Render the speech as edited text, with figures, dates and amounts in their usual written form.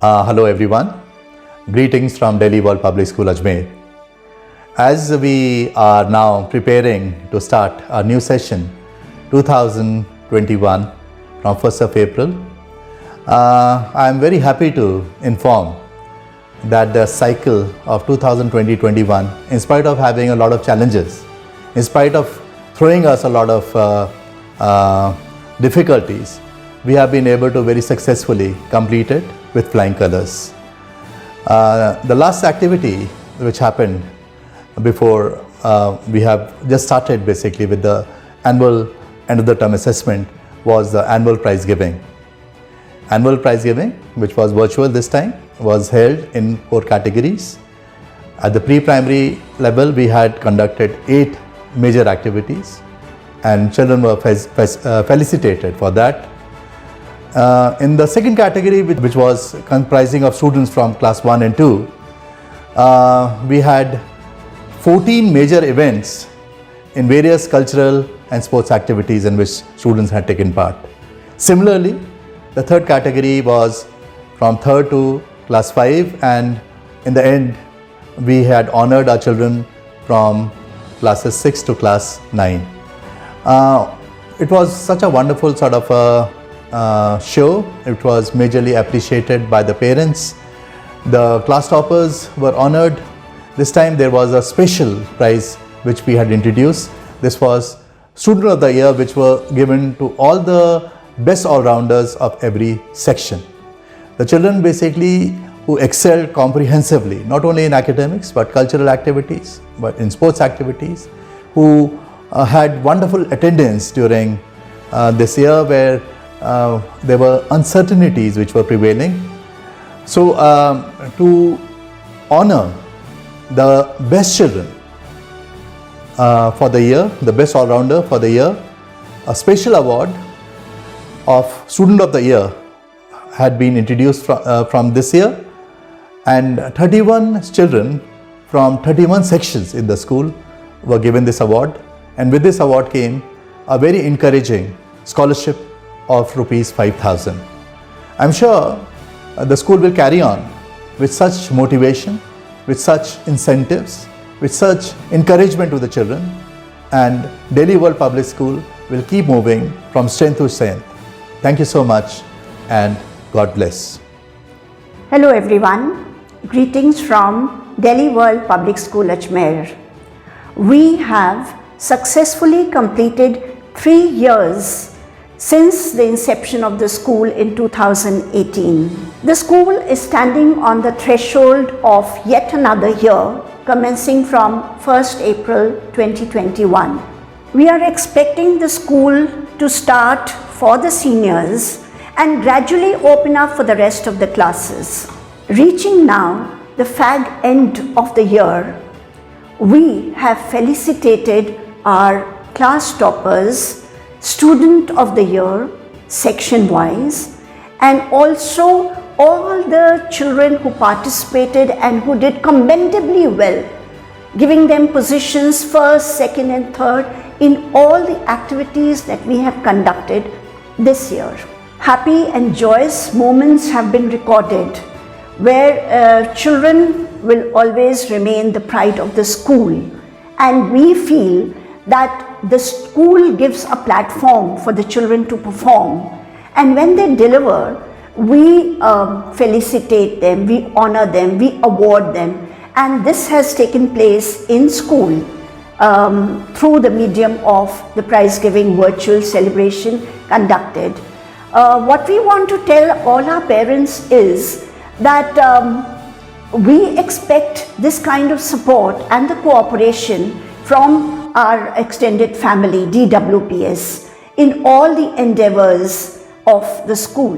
Hello everyone. Greetings from Delhi World Public School Ajmer. As we are now preparing to start our new session 2021 from 1st of April, I am very happy to inform that the cycle of 2020-21, in spite of having a lot of challenges, in spite of throwing us a lot of difficulties, we have been able to very successfully complete it with flying colors. The last activity which happened before we have just started basically with the annual end of the term assessment was the annual prize giving. Annual prize giving, which was virtual this time, was held in 4 categories. At the pre-primary level, we had conducted 8 major activities and children were felicitated for that. In the second category, which was comprising of students from class 1 and 2, we had 14 major events in various cultural and sports activities in which students had taken part. Similarly, the third category was from 3rd to class 5, and in the end, we had honored our children from classes 6 to class 9. It was such a wonderful sort of a show. It was majorly appreciated by the parents. The class toppers were honored. This time there was a special prize which we had introduced. This was Student of the Year, which were given to all the best all-rounders of every section. The children basically who excelled comprehensively, not only in academics but cultural activities, but in sports activities, who had wonderful attendance during this year where there were uncertainties which were prevailing. So to honor the best children for the year, the best all-rounder for the year, a special award of Student of the Year had been introduced from this year, and 31 children from 31 sections in the school were given this award, and with this award came a very encouraging scholarship of rupees 5,000. I'm sure the school will carry on with such motivation, with such incentives, with such encouragement to the children, and Delhi World Public School will keep moving from strength to strength. Thank you so much and God bless. Hello everyone, greetings from Delhi World Public School Ajmer. We have successfully completed 3 years since the inception of the school in 2018. The school is standing on the threshold of yet another year commencing from 1st April 2021. We are expecting the school to start for the seniors and gradually open up for the rest of the classes. Reaching now the fag end of the year, we have felicitated our class toppers, Student of the Year, section wise, and also all the children who participated and who did commendably well, giving them positions 1st, 2nd and 3rd in all the activities that we have conducted this year. Happy and joyous moments have been recorded where children will always remain the pride of the school, and we feel that the school gives a platform for the children to perform, and when they deliver, we felicitate them, we honor them, we award them, and this has taken place in school through the medium of the prize giving virtual celebration conducted. What we want to tell all our parents is that we expect this kind of support and the cooperation from our extended family, DWPS, in all the endeavors of the school.